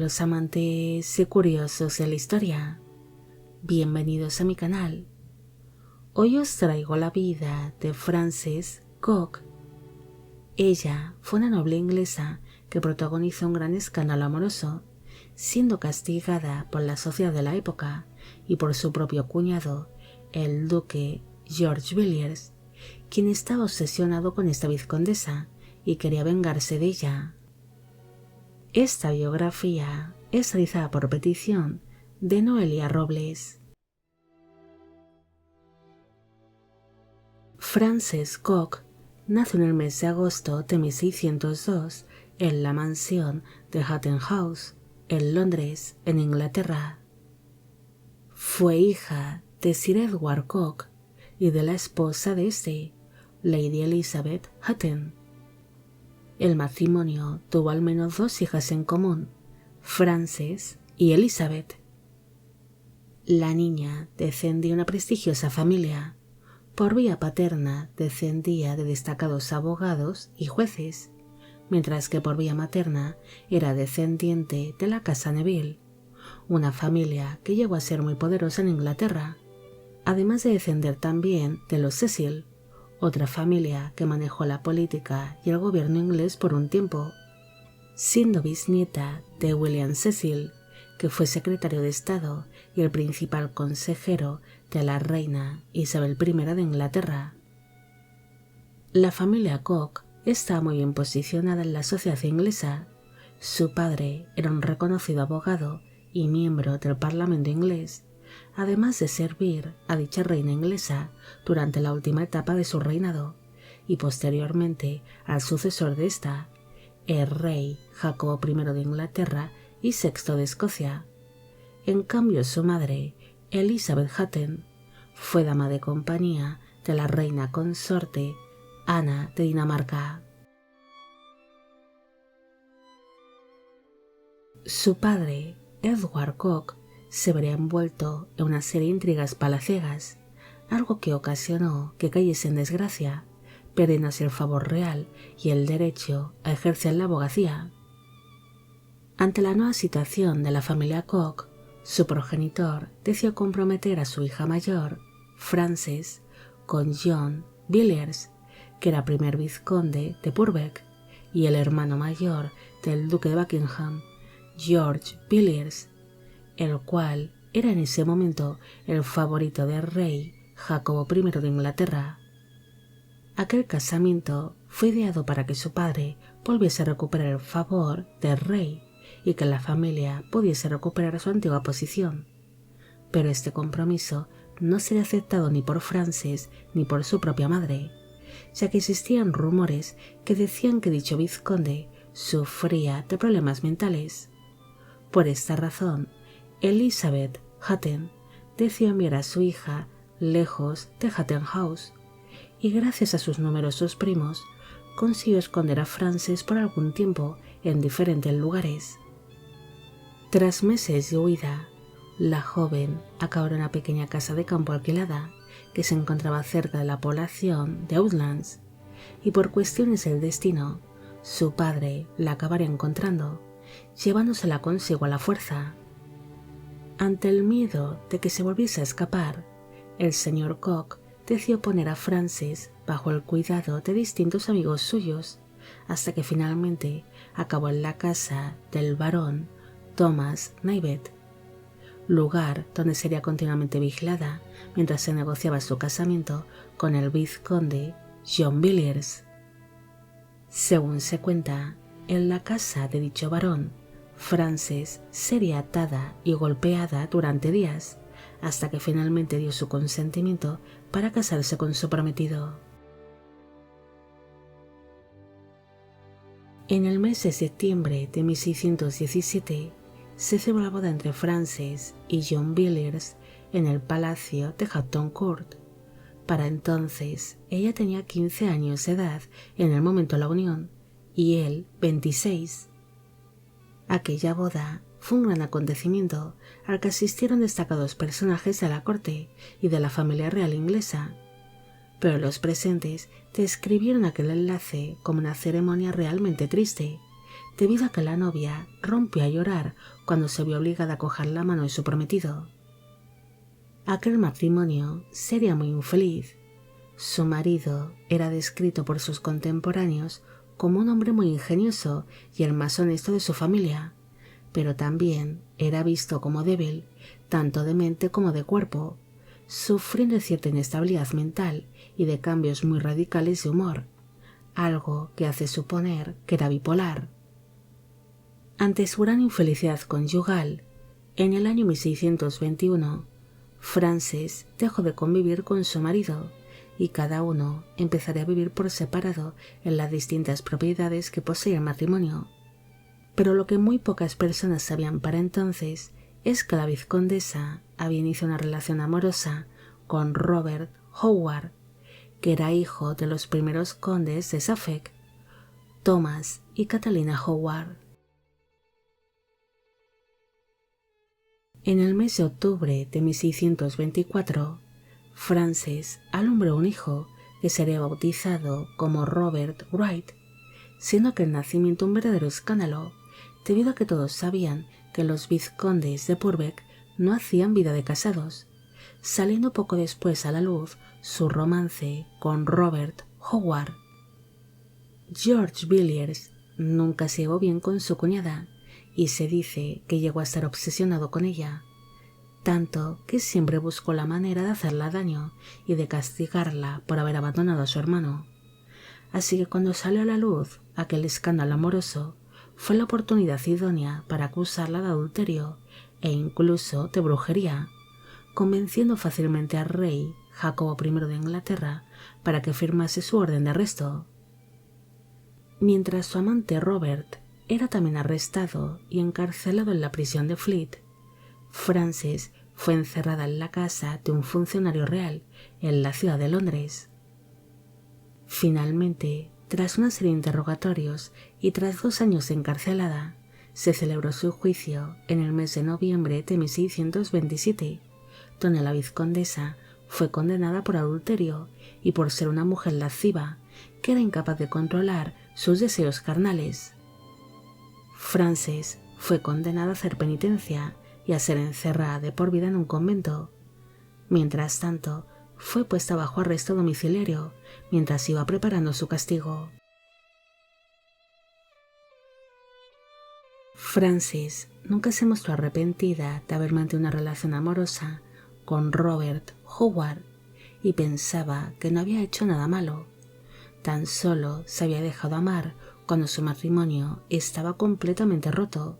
los amantes y curiosos de la historia, bienvenidos a mi canal. Hoy os traigo la vida de Frances Cook. Ella fue una noble inglesa que protagonizó un gran escándalo amoroso, siendo castigada por la sociedad de la época y por su propio cuñado, el duque George Villiers, quien estaba obsesionado con esta vizcondesa y quería vengarse de ella. Esta biografía es realizada por petición de Noelia Robles. Frances Cook nació en el mes de agosto de 1602 en la mansión de Hatton House, en Londres, en Inglaterra. Fue hija de Sir Edward Cook y de la esposa de este, Lady Elizabeth Hatton. El matrimonio tuvo al menos dos hijas en común, Frances y Elizabeth. La niña descendía de una prestigiosa familia. Por vía paterna descendía de destacados abogados y jueces, mientras que por vía materna era descendiente de la casa Neville, una familia que llegó a ser muy poderosa en Inglaterra, además de descender también de los Cecil, otra familia que manejó la política y el gobierno inglés por un tiempo, siendo bisnieta de William Cecil, que fue secretario de Estado y el principal consejero de la reina Isabel I de Inglaterra. La familia Cook estaba muy bien posicionada en la sociedad inglesa. Su padre era un reconocido abogado y miembro del Parlamento inglés, además de servir a dicha reina inglesa durante la última etapa de su reinado y posteriormente al sucesor de esta, el rey Jacobo I de Inglaterra y VI de Escocia. En cambio, su madre, Elizabeth Hatton, fue dama de compañía de la reina consorte Ana de Dinamarca. Su padre, Edward Cook, se vería envuelto en una serie de intrigas palaciegas, algo que ocasionó que cayese en desgracia, perdiendo así el favor real y el derecho a ejercer la abogacía. Ante la nueva situación de la familia Cook, su progenitor decidió comprometer a su hija mayor, Frances, con John Villiers, que era primer vizconde de Purbeck, y el hermano mayor del duque de Buckingham, George Villiers, el cual era en ese momento el favorito del rey Jacobo I de Inglaterra. Aquel casamiento fue ideado para que su padre volviese a recuperar el favor del rey y que la familia pudiese recuperar su antigua posición. Pero este compromiso no sería aceptado ni por Frances ni por su propia madre, ya que existían rumores que decían que dicho vizconde sufría de problemas mentales. Por esta razón, Elizabeth Hatton decidió enviar a su hija lejos de Hatton House y gracias a sus numerosos primos consiguió esconder a Frances por algún tiempo en diferentes lugares. Tras meses de huida, la joven acabó en una pequeña casa de campo alquilada que se encontraba cerca de la población de Outlands, y por cuestiones del destino, su padre la acabaría encontrando, llevándosela consigo a la fuerza. Ante el miedo de que se volviese a escapar, el señor Cook decidió poner a Frances bajo el cuidado de distintos amigos suyos, hasta que finalmente acabó en la casa del barón Thomas Knivet, lugar donde sería continuamente vigilada mientras se negociaba su casamiento con el vizconde John Villiers. Según se cuenta, en la casa de dicho barón, Frances sería atada y golpeada durante días, hasta que finalmente dio su consentimiento para casarse con su prometido. En el mes de septiembre de 1617 se celebró la boda entre Frances y John Villiers en el palacio de Hampton Court. Para entonces ella tenía 15 años de edad en el momento de la unión y él 26. Aquella boda fue un gran acontecimiento al que asistieron destacados personajes de la corte y de la familia real inglesa, pero los presentes describieron aquel enlace como una ceremonia realmente triste, debido a que la novia rompió a llorar cuando se vio obligada a coger la mano de su prometido. Aquel matrimonio sería muy infeliz. Su marido era descrito por sus contemporáneos como un hombre muy ingenioso y el más honesto de su familia, pero también era visto como débil, tanto de mente como de cuerpo, sufriendo de cierta inestabilidad mental y de cambios muy radicales de humor, algo que hace suponer que era bipolar. Ante su gran infelicidad conyugal, en el año 1621, Frances dejó de convivir con su marido y cada uno empezaría a vivir por separado en las distintas propiedades que poseía el matrimonio. Pero lo que muy pocas personas sabían para entonces es que la vizcondesa había iniciado una relación amorosa con Robert Howard, que era hijo de los primeros condes de Suffolk, Thomas y Catalina Howard. En el mes de octubre de 1624, Frances alumbró un hijo que sería bautizado como Robert Wright, siendo aquel nacimiento un verdadero escándalo, debido a que todos sabían que los vizcondes de Purbeck no hacían vida de casados, saliendo poco después a la luz su romance con Robert Howard. George Villiers nunca se llevó bien con su cuñada y se dice que llegó a estar obsesionado con ella, tanto que siempre buscó la manera de hacerla daño y de castigarla por haber abandonado a su hermano. Así que cuando salió a la luz aquel escándalo amoroso, fue la oportunidad idónea para acusarla de adulterio e incluso de brujería, convenciendo fácilmente al rey Jacobo I de Inglaterra para que firmase su orden de arresto. Mientras su amante Robert era también arrestado y encarcelado en la prisión de Fleet, Frances fue encerrada en la casa de un funcionario real en la ciudad de Londres. Finalmente, tras una serie de interrogatorios y tras 2 años encarcelada, se celebró su juicio en el mes de noviembre de 1627, donde la vizcondesa fue condenada por adulterio y por ser una mujer lasciva que era incapaz de controlar sus deseos carnales. Frances fue condenada a hacer penitencia y a ser encerrada de por vida en un convento. Mientras tanto, fue puesta bajo arresto domiciliario mientras iba preparando su castigo. Frances nunca se mostró arrepentida de haber mantenido una relación amorosa con Robert Howard y pensaba que no había hecho nada malo. Tan solo se había dejado amar cuando su matrimonio estaba completamente roto,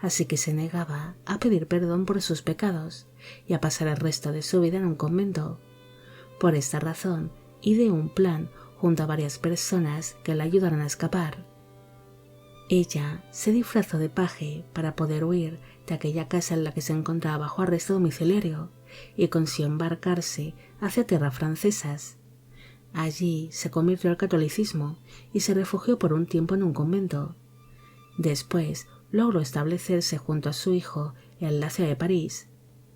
así que se negaba a pedir perdón por sus pecados y a pasar el resto de su vida en un convento. Por esta razón, ideó un plan junto a varias personas que la ayudaron a escapar. Ella se disfrazó de paje para poder huir de aquella casa en la que se encontraba bajo arresto domiciliario y consiguió embarcarse hacia tierras francesas. Allí se convirtió al catolicismo y se refugió por un tiempo en un convento. Después logró establecerse junto a su hijo en la ciudad de París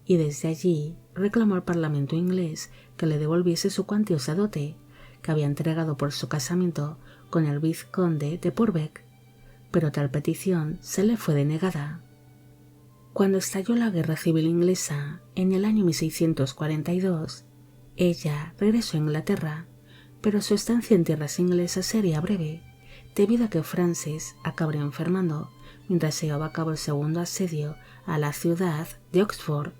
y desde allí reclamó al Parlamento inglés que le devolviese su cuantiosa dote que había entregado por su casamiento con el vizconde de Purbeck, pero tal petición se le fue denegada. Cuando estalló la Guerra Civil Inglesa en el año 1642, ella regresó a Inglaterra, pero su estancia en tierras inglesas sería breve, debido a que Frances acabaría enfermando mientras se llevaba a cabo el segundo asedio a la ciudad de Oxford,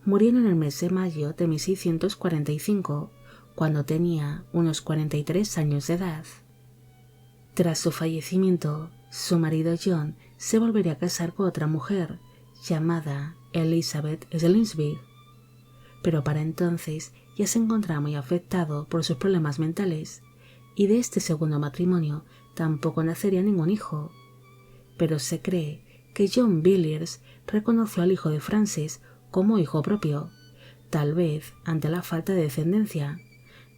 muriendo en el mes de mayo de 1645, cuando tenía unos 43 años de edad. Tras su fallecimiento, su marido John se volvería a casar con otra mujer, llamada Elizabeth Slingsby, pero para entonces ya se encontraba muy afectado por sus problemas mentales, y de este segundo matrimonio tampoco nacería ningún hijo. Pero se cree que John Villiers reconoció al hijo de Frances como hijo propio, tal vez ante la falta de descendencia,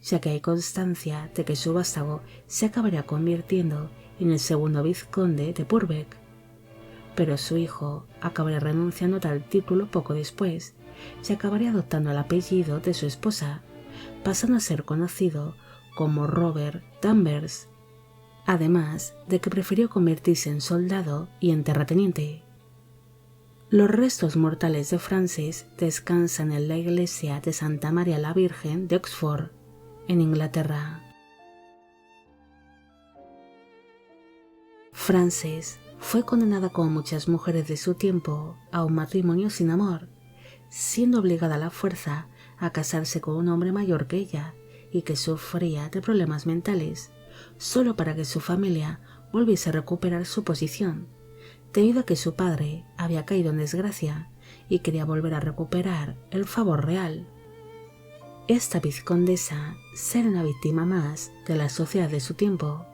ya que hay constancia de que su vástago se acabaría convirtiendo en el segundo vizconde de Purbeck. Pero su hijo acabaría renunciando a tal título poco después y acabaría adoptando el apellido de su esposa, pasando a ser conocido como Robert Danvers. además de que prefirió convertirse en soldado y en terrateniente. Los restos mortales de Frances descansan en la iglesia de Santa María la Virgen de Oxford, en Inglaterra. Frances fue condenada como muchas mujeres de su tiempo a un matrimonio sin amor, siendo obligada a la fuerza a casarse con un hombre mayor que ella y que sufría de problemas mentales, solo para que su familia volviese a recuperar su posición, debido a que su padre había caído en desgracia y quería volver a recuperar el favor real. Esta vizcondesa era una víctima más de la sociedad de su tiempo.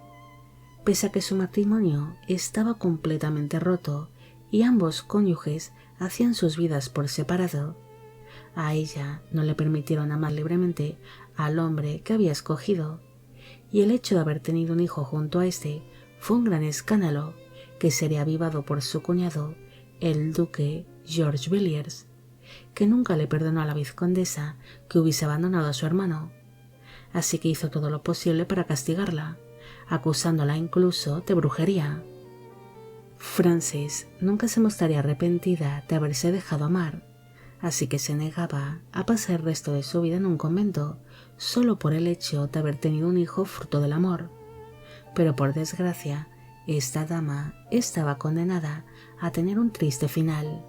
Pese a que su matrimonio estaba completamente roto y ambos cónyuges hacían sus vidas por separado, a ella no le permitieron amar libremente al hombre que había escogido, y el hecho de haber tenido un hijo junto a este fue un gran escándalo que sería avivado por su cuñado, el duque George Villiers, que nunca le perdonó a la vizcondesa que hubiese abandonado a su hermano, así que hizo todo lo posible para castigarla, acusándola incluso de brujería. Frances nunca se mostraría arrepentida de haberse dejado amar, así que se negaba a pasar el resto de su vida en un convento solo por el hecho de haber tenido un hijo fruto del amor. Pero por desgracia, esta dama estaba condenada a tener un triste final.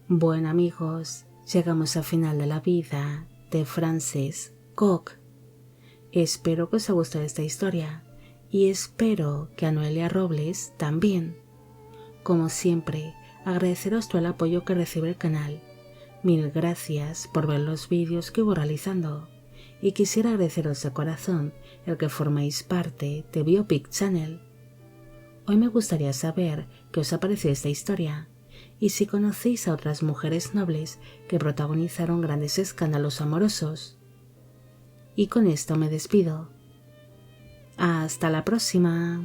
Bueno amigos, llegamos al final de la vida de Frances Cook. Espero que os haya gustado esta historia y espero que a Noelia Robles también. Como siempre, agradeceros todo el apoyo que recibe el canal. Mil gracias por ver los vídeos que voy realizando y quisiera agradeceros de corazón el que formáis parte de Biopic Channel. Hoy me gustaría saber qué os ha parecido esta historia y si conocéis a otras mujeres nobles que protagonizaron grandes escándalos amorosos. Y con esto me despido. Hasta la próxima.